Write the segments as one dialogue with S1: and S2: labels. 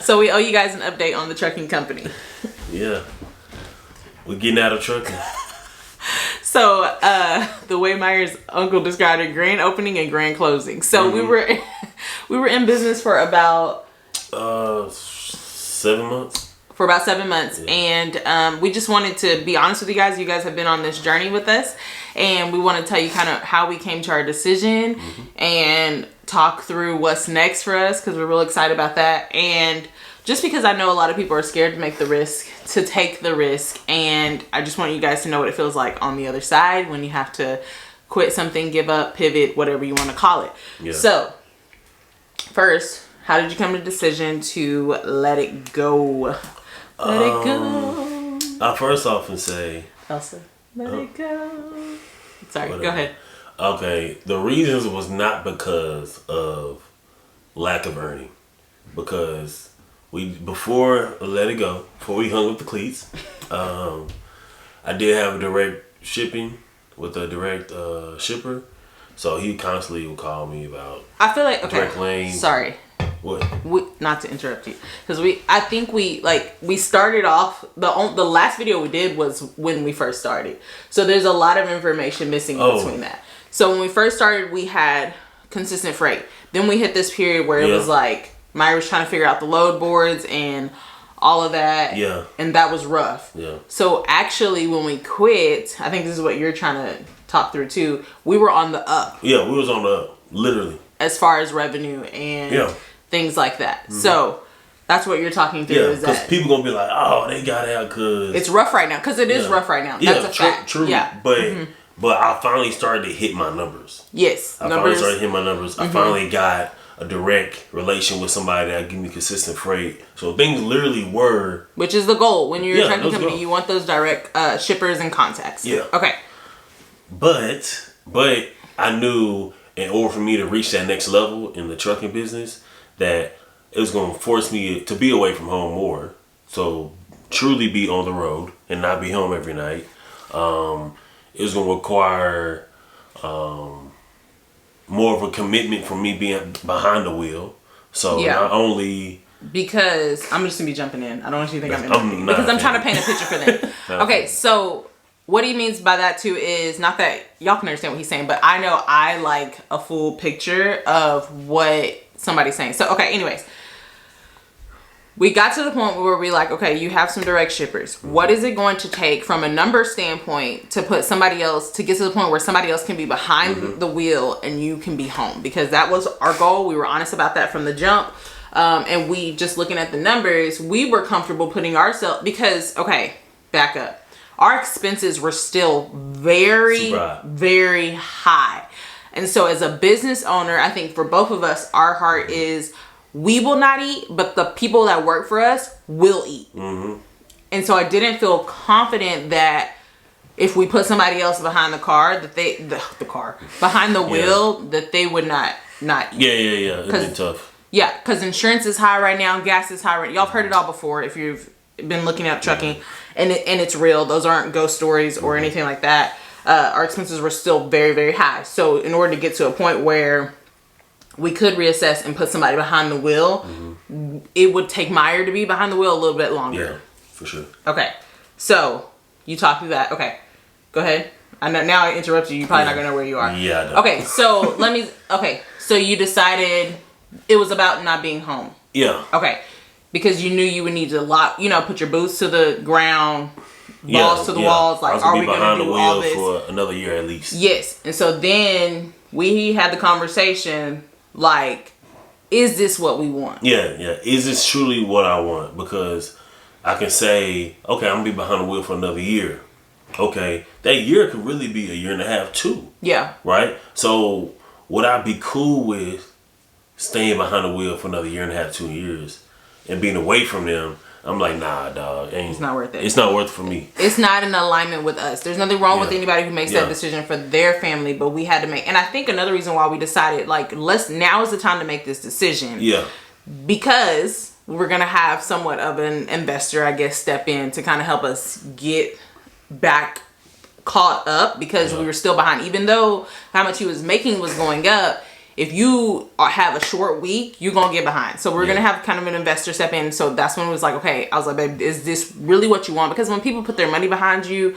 S1: So we owe you guys an update on the trucking company.
S2: Yeah. We're getting out of trucking.
S1: So the way Myers' uncle described it, grand opening and grand closing. So we were in business for about
S2: 7 months.
S1: For about 7 months.
S2: Yeah.
S1: And we just wanted to be honest with you guys. You guys have been on this journey with us. And we want to tell you kind of how we came to our decision and talk through what's next for us, because we're real excited about that. And just because I know a lot of people are scared to make the risk, to take the risk. And I just want you guys to know what it feels like on the other side when you have to quit something, give up, pivot, whatever you want to call it.
S2: Yeah.
S1: So first, how did you come to the decision to let it go? Let it go.
S2: I'll first off and say,
S1: Elsa, let it go. Sorry,
S2: whatever.
S1: Go ahead.
S2: Okay, the reasons was not because of lack of earning. Because before Let It Go, before we hung up the cleats, I did have a direct shipping with a direct shipper. So he constantly would call me about
S1: I feel like,
S2: direct lane.
S1: Sorry.
S2: What?
S1: Not to interrupt you, because I think we started off, the last video we did was when we first started, so there's a lot of information missing between that. So when we first started, we had consistent freight. Then we hit this period where it was like Myra was trying to figure out the load boards and all of that.
S2: Yeah.
S1: And that was rough.
S2: Yeah.
S1: So actually, when we quit, I think this is what you're trying to talk through too. We were on the up.
S2: Yeah, we was on the up, literally. As
S1: far as revenue and things like that. So that's what you're talking through.
S2: Yeah, because people gonna be like, "Oh, they got out because
S1: it's rough right now." Because it is rough right now. That's a fact.
S2: True. Yeah, but I finally started to hit my numbers.
S1: Yes,
S2: I finally started hitting my numbers. I finally got a direct relation with somebody that give me consistent freight. So things literally were,
S1: which is the goal when you're a trucking company. You want those direct shippers and contacts.
S2: Yeah.
S1: Okay.
S2: But I knew in order for me to reach that next level in the trucking business, that it was going to force me to be away from home more. So truly be on the road and not be home every night. It was going to require more of a commitment from me being behind the wheel. So not only...
S1: Because I'm just going to be jumping in. I don't want you to think I'm interrupting. Because I'm trying to paint a picture for them. Okay, so what he means by that too is, not that y'all can understand what he's saying, but I know I like a full picture of what somebody's saying. So, okay, anyways. We got to the point where we're like, okay, you have some direct shippers. What is it going to take from a number standpoint to put somebody else, to get to the point where somebody else can be behind the wheel and you can be home? Because that was our goal. We were honest about that from the jump. And we just looking at the numbers, we were comfortable putting ourselves, because, okay, back up. Our expenses were still very, very high. And so as a business owner, I think for both of us, our heart is, we will not eat, but the people that work for us will eat. And so I didn't feel confident that if we put somebody else behind the car, that behind the wheel, that they would not eat.
S2: Yeah. It'd be tough.
S1: Yeah, because insurance is high right now, gas is high right now. Y'all have heard it all before if you've been looking at trucking, and it's real. Those aren't ghost stories or anything like that. Our expenses were still very, very high. So in order to get to a point where we could reassess and put somebody behind the wheel, it would take Meyer to be behind the wheel a little bit longer.
S2: Yeah, for sure. Okay,
S1: so you talk through that. Okay, go ahead. I know now I interrupt you. You're probably not gonna know where you are.
S2: Yeah, I know.
S1: Okay, so so you decided it was about not being home.
S2: Yeah.
S1: Okay, because you knew you would need to put your boots to the ground, balls to the walls. Like, are we going to do all this
S2: for another year at least?
S1: Yes. And so then we had the conversation, like, is this what we want?
S2: Yeah. Is this truly what I want? Because I can say, okay, I'm going to be behind the wheel for another year. Okay, that year could really be a year and a half too. Yeah. Right? So would I be cool with staying behind the wheel for another year and a half, 2 years, and being away from them? I'm like, nah, dog. It's not worth it. It's not worth it for me.
S1: It's not in alignment with us. There's nothing wrong with anybody who makes that decision for their family, but we had to make. And I think another reason why we decided, like, now is the time to make this decision. Yeah. Because we're gonna have somewhat of an investor, I guess, step in to kind of help us get back caught up, because we were still behind. Even though how much he was making was going up, if you have a short week, you're going to get behind. So we're going to have kind of an investor step in. So that's when it was like, okay, I was like, babe, is this really what you want? Because when people put their money behind you,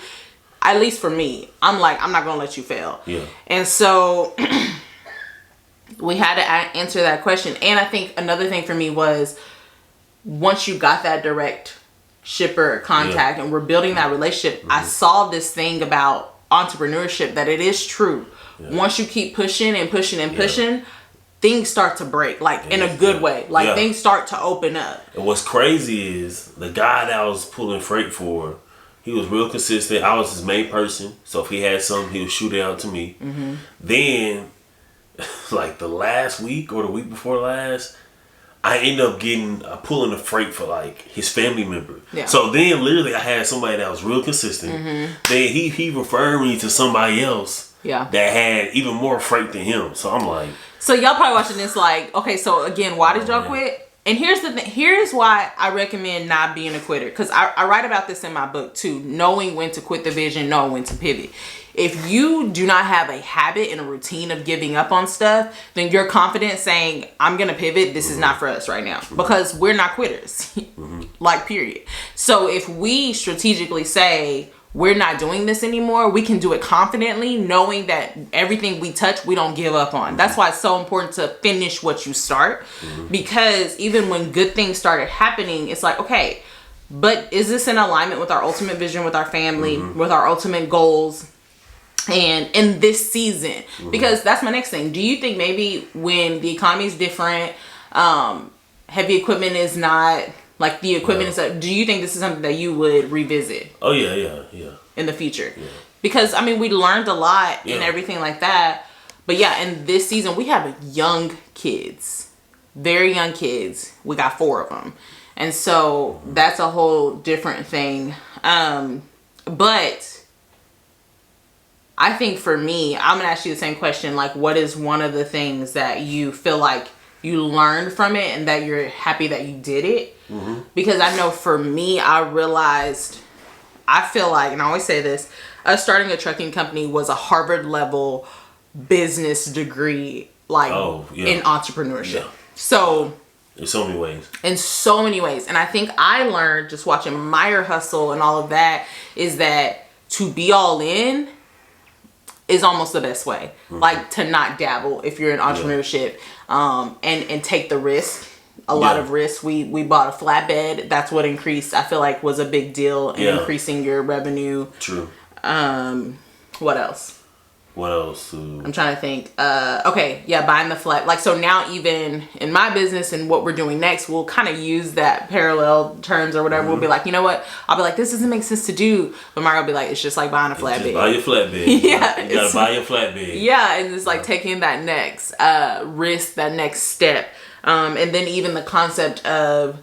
S1: at least for me, I'm like, I'm not going to let you fail. Yeah. And so we had to answer that question. And I think another thing for me was, once you got that direct shipper contact and we're building that relationship, I saw this thing about entrepreneurship that it is true. Once you keep pushing and pushing and pushing, things start to break, like in a good way. Like things start to open up.
S2: And what's crazy is the guy that I was pulling freight for, he was real consistent. I was his main person. So if he had something, he would shoot it out to me. Then, like the last week or the week before last, I ended up pulling the freight for like his family member. So then literally I had somebody that was real consistent. Then he referred me to somebody else that had even more freight than him. So I'm like,
S1: so y'all probably watching this like, okay, so again, why did y'all quit? And here's the thing. Here's why I recommend not being a quitter. Because I write about this in my book too. Knowing when to quit the vision, knowing when to pivot. If you do not have a habit and a routine of giving up on stuff, then you're confident saying, I'm going to pivot. This is not for us right now. Because we're not quitters. Like, period. So if we strategically say, we're not doing this anymore, we can do it confidently, knowing that everything we touch, we don't give up on. That's why it's so important to finish what you start. Because even when good things started happening, it's like, okay, but is this in alignment with our ultimate vision, with our family, with our ultimate goals? And in this season, because that's my next thing. Do you think maybe when the economy is different, heavy equipment is not like the equipment is, do you think this is something that you would revisit?
S2: Oh yeah.
S1: In the future, because I mean, we learned a lot and everything like that. But in this season, we have young kids, very young kids. We got 4 of them, and so that's a whole different thing. But I think for me, I'm gonna ask you the same question. Like, what is one of the things that you feel like you learned from it and that you're happy that you did it? Because I know for me, I realized, I feel like, and I always say this, us starting a trucking company was a Harvard level business degree, like in entrepreneurship. So
S2: in so many ways.
S1: In so many ways. And I think I learned just watching Meyer hustle and all of that is that to be all in is almost the best way. Like to not dabble if you're in entrepreneurship, and take the risk. A lot of risk. We bought a flatbed. That's what increased, I feel like, was a big deal in increasing your revenue.
S2: True.
S1: What else?
S2: What else?
S1: I'm trying to think. Buying the flat. Like, so now even in my business and what we're doing next, we'll kind of use that parallel terms or whatever. We'll be like, you know what? I'll be like, this doesn't make sense to do. But Mario will be like, it's just like buying a flatbed.
S2: Just buy your flatbed. You gotta buy your flatbed.
S1: Yeah, and it's like taking that next risk, that next step. And then even the concept of,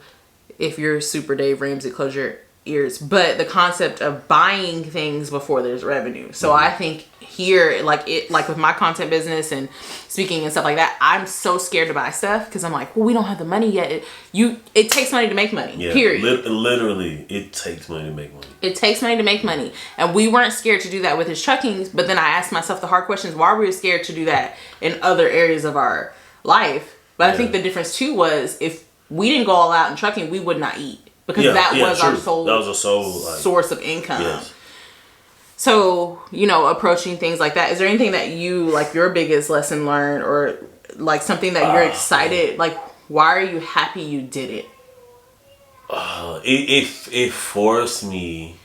S1: if you're Super Dave Ramsey, close your ears, but the concept of buying things before there's revenue. So I think here, like with my content business and speaking and stuff like that, I'm so scared to buy stuff because I'm like, well, we don't have the money yet. It takes money to make money. Yeah, period.
S2: Literally, it takes money to make money.
S1: It takes money to make money, and we weren't scared to do that with his trucking. But then I asked myself the hard questions: why were we scared to do that in other areas of our life? But I think the difference too was if we didn't go all out in trucking, we would not eat. Because that was our sole source of income. Yes. So, approaching things like that, is there anything that you, like, your biggest lesson learned, or like something that you're excited, like, why are you happy you did it?
S2: It forced me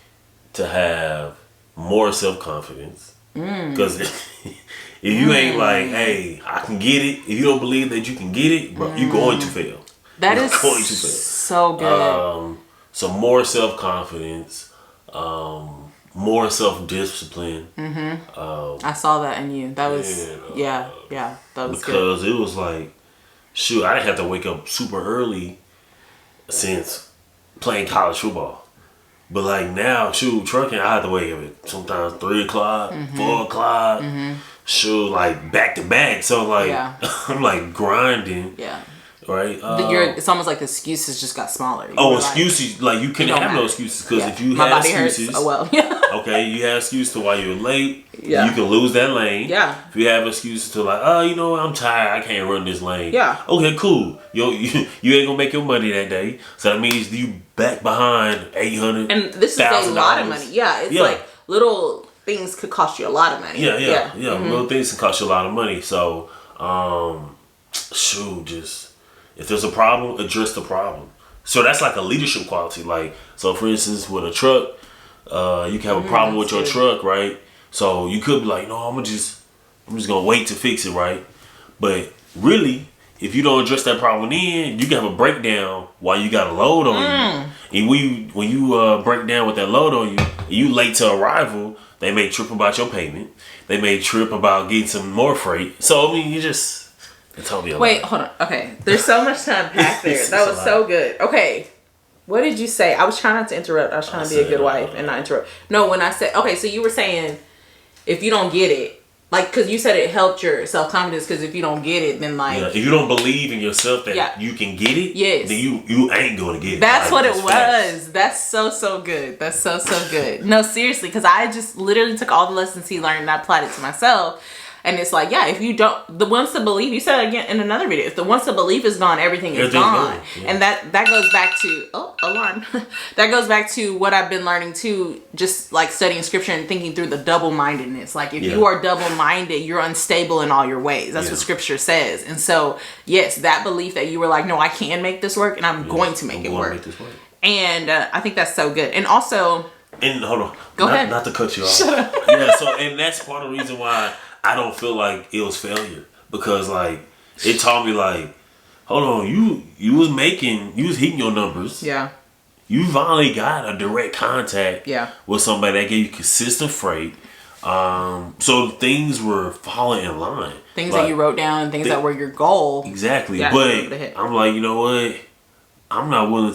S2: to have more self-confidence. Because if you ain't like, hey, I can get it, if you don't believe that you can get it, bro, you're going to fail.
S1: That is going to fail. So good.
S2: So more self-confidence, more self-discipline.
S1: I saw that in you. That was, that was
S2: because good. It was like, shoot, I didn't have to wake up super early since playing college football. But like now, shoot, trucking, I have to wake up at sometimes 3 o'clock, 4 o'clock. Shoot, like back to back. So like, I'm like grinding. right?
S1: It's almost like the excuses just got smaller.
S2: Excuses, like you can't have no excuses, because if you have excuses, okay, you have excuses to why you're late. Yeah. You can lose that lane. Yeah. If you have excuses to like, I'm tired, I can't run this lane. Yeah. Okay, cool. You ain't gonna make your money that day, so that means you back behind $800.
S1: And this is a lot of money. Yeah, it's like little things could cost you a lot of money.
S2: Yeah. Mm-hmm. Little things can cost you a lot of money. So, just if there's a problem, address the problem. So that's like a leadership quality. Like, so for instance, with a truck, you can have a problem with your truck, right? So you could be like, no, I'm just gonna wait to fix it, right? But really, if you don't address that problem then, you can have a breakdown while you got a load on you. And when you break down with that load on you, and you late to arrival, they may trip about your payment. They may trip about getting some more freight. So I mean, it told me a lot.
S1: Wait, hold on. Okay, there's so much to unpack there. That was so good. Okay, what did you say? I was trying not to interrupt. I was trying to be a good wife and not interrupt. No, when I said, okay, so you were saying if you don't get it, like, because you said it helped your self-confidence, because if you don't get it, then like...
S2: if you don't believe in yourself that you can get it, then you ain't going to get it.
S1: That's what it was. That's so good. That's so good. No, seriously, because I just literally took all the lessons he learned and I applied it to myself. And it's like, if you don't, once the belief, you said it again in another video, once the belief is gone, everything is gone. Yeah. And that goes back to, alarm. That goes back to what I've been learning too, just like studying scripture and thinking through the double-mindedness. Like if you are double-minded, you're unstable in all your ways. That's what scripture says. And so, yes, that belief that you were like, no, I can make this work and I'm going to make it work. And I think that's so good. And also...
S2: And hold on.
S1: Go ahead.
S2: Not to cut you off.
S1: Shut up.
S2: And that's part of the reason why I don't feel like it was failure, because like it taught me like, hold on, you was hitting your numbers. Yeah. You finally got a direct contact with somebody that gave you consistent freight. So things were falling in line.
S1: Things like, that you wrote down, things that were your goal.
S2: Exactly. But I'm like, you know what? I'm not willing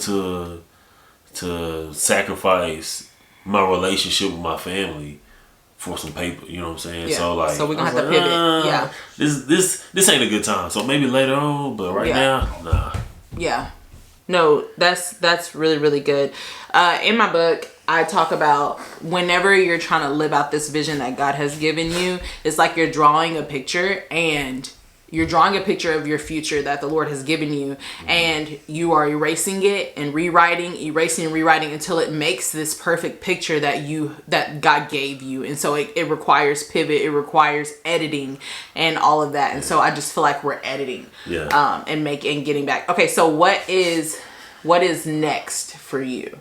S2: to sacrifice my relationship with my family for some paper, you know what I'm saying?
S1: Yeah.
S2: So like,
S1: so we're gonna have to pivot.
S2: This ain't a good time. So maybe later on, but right now, nah.
S1: Yeah. No, that's really, really good. In my book, I talk about whenever you're trying to live out this vision that God has given you, it's like you're drawing a picture, and you're drawing a picture of your future that the Lord has given you, and you are erasing it and erasing and rewriting until it makes this perfect picture that God gave you. And so it requires pivot, it requires editing and all of that. And so I just feel like we're editing and getting back. Okay, so what is next for you?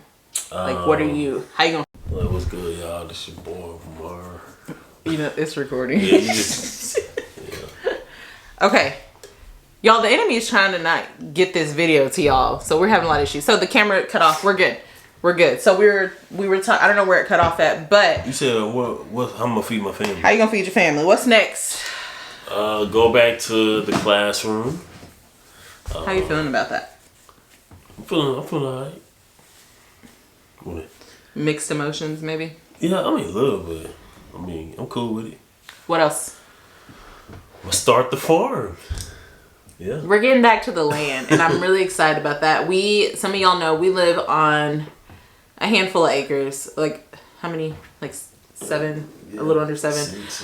S1: Like, how you gonna...
S2: Well, what's good, y'all? This your boy Mar.
S1: It's recording.
S2: Yeah, you just...
S1: Okay, y'all, the enemy is trying to not get this video to y'all, so we're having a lot of issues. So the camera cut off. We're good. So we were talking. I don't know where it cut off at, but
S2: you said what? I'm gonna feed my family.
S1: How you gonna feed your family? What's next?
S2: Go back to the classroom.
S1: How you feeling about that?
S2: I'm feeling alright. What?
S1: Mixed emotions, maybe.
S2: Yeah, I mean a little bit. I mean, I'm cool with it.
S1: What else?
S2: We'll start the farm. Yeah.
S1: We're getting back to the land, and I'm really excited about that. Some of y'all know we live on a handful of acres. Like, how many? Like 7? A little under 7?
S2: 6.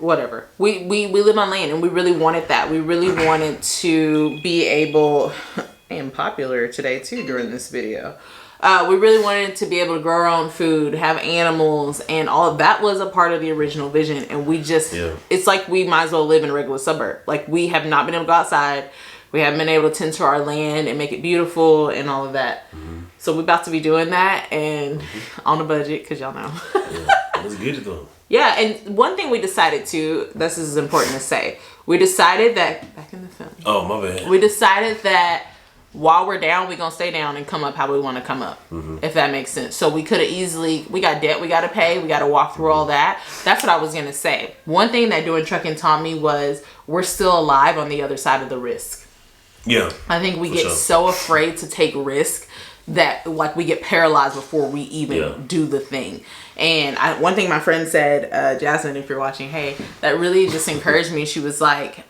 S1: Whatever. We live on land, and we really wanted that. We really wanted to be able... I am popular today, too, during this video. We really wanted to be able to grow our own food, have animals, and all of that was a part of the original vision. And we just, it's like we might as well live in a regular suburb. Like, we have not been able to go outside. We haven't been able to tend to our land and make it beautiful and all of that. Mm-hmm. So we're about to be doing that, and on a budget, because y'all know.
S2: Let's get it though.
S1: Yeah, and one thing we decided to, this is important to say, we decided that, back in the film.
S2: Oh, my bad.
S1: We decided that while we're down, we're going to stay down and come up how we want to come up, if that makes sense. So we could have easily, we got debt we got to pay, we got to walk through all that. That's what I was going to say. One thing that doing trucking taught me was we're still alive on the other side of the risk.
S2: Yeah.
S1: I think we get so afraid to take risk that like we get paralyzed before we even do the thing. And one thing my friend said, Jasmine, if you're watching, hey, that really just encouraged me. She was like,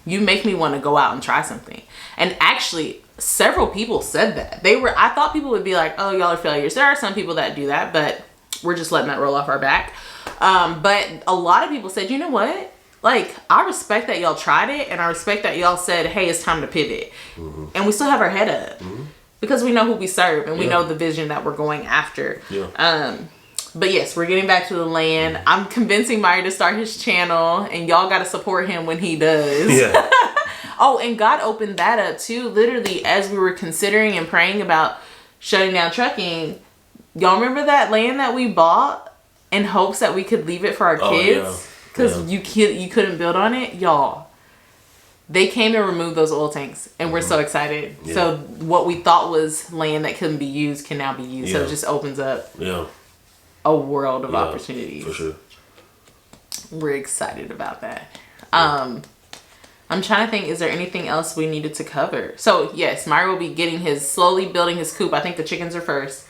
S1: you make me want to go out and try something. And actually, several people said that. I thought people would be like, oh, y'all are failures. There are some people that do that, but we're just letting that roll off our back. But a lot of people said, you know what? Like, I respect that y'all tried it, and I respect that y'all said, hey, it's time to pivot. Mm-hmm. And we still have our head up. Mm-hmm. Because we know who we serve, and we know the vision that we're going after. Yeah. But yes, we're getting back to the land. I'm convincing Meyer to start his channel, and y'all got to support him when he does. Yeah. Oh, and God opened that up too. Literally, as we were considering and praying about shutting down trucking, y'all remember that land that we bought in hopes that we could leave it for our kids? Because you couldn't build on it? Y'all, they came to remove those oil tanks, and we're so excited. Yeah. So what we thought was land that couldn't be used can now be used. So it just opens up a world of opportunities. For sure. We're excited about that. I'm trying to think, is there anything else we needed to cover? So yes, Meyer will be slowly building his coop. I think the chickens are first.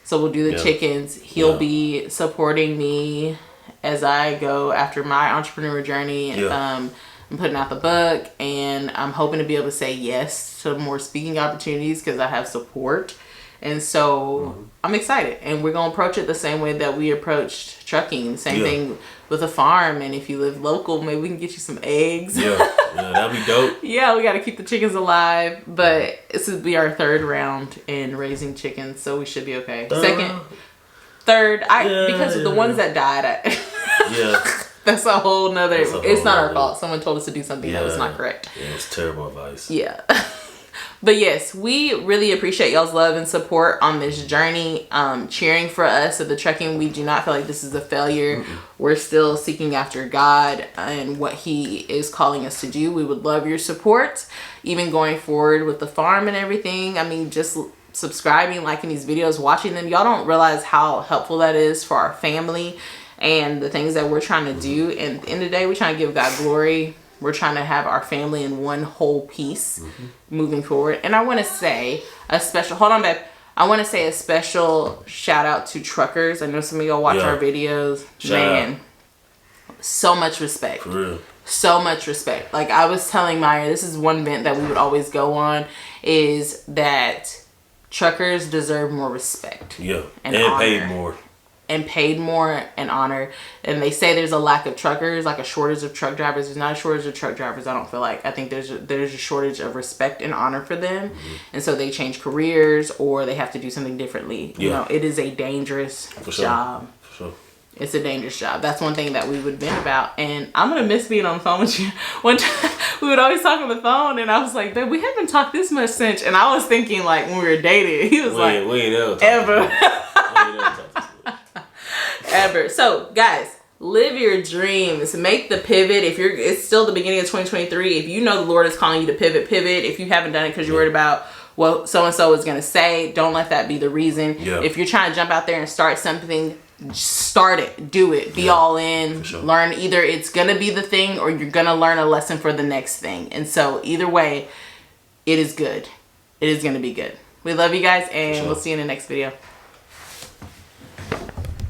S1: So we'll do the chickens. He'll be supporting me as I go after my entrepreneur journey. I'm putting out the book, and I'm hoping to be able to say yes to more speaking opportunities because I have support. And so I'm excited, and we're going to approach it the same way that we approached trucking. Same thing with a farm. And if you live local, maybe we can get you some eggs. Yeah, that'd be dope. We got to keep the chickens alive, but this will be our third round in raising chickens, so we should be okay. Third, because of the ones that died. That's a whole nother. It's not our fault. Someone told us to do something that was not correct.
S2: Yeah, it's terrible advice.
S1: Yeah. But yes, we really appreciate y'all's love and support on this journey. Cheering for us at the trucking. We do not feel like this is a failure. We're still seeking after God and what He is calling us to do. We would love your support, even going forward with the farm and everything. I mean, just subscribing, liking these videos, watching them. Y'all don't realize how helpful that is for our family and the things that we're trying to do. And at the end of the day, we're trying to give God glory. We're trying to have our family in one whole piece moving forward. And I want to say a special, I want to say a special shout out to truckers. I know some of y'all watch our videos. Man, so much respect. For real. So much respect. Like I was telling Meyer, this is one event that we would always go on, is that truckers deserve more respect. Yeah. And paid more. And paid more and honor. And they say there's a lack of truckers, like a shortage of truck drivers. There's not a shortage of truck drivers, I don't feel like. I think there's a shortage of respect and honor for them. And so they change careers or they have to do something differently. You know, it is a dangerous job. For sure. It's a dangerous job. That's one thing that we would vent about. And I'm going to miss being on the phone with you. One time, we would always talk on the phone, and I was like, babe, we haven't talked this much since. And I was thinking, like, when we were dating, he was we ain't ever. Ever. So guys, live your dreams, make the pivot. It's still the beginning of 2023. If you know the Lord is calling you to pivot. If you haven't done it because you're worried about what so-and-so is going to say, don't let that be the reason. If you're trying to jump out there and start something, start it, do it, be all in, learn. Either it's going to be the thing or you're going to learn a lesson for the next thing. And so either way, it is good. It is going to be good. We love you guys, and we'll see you in the next video.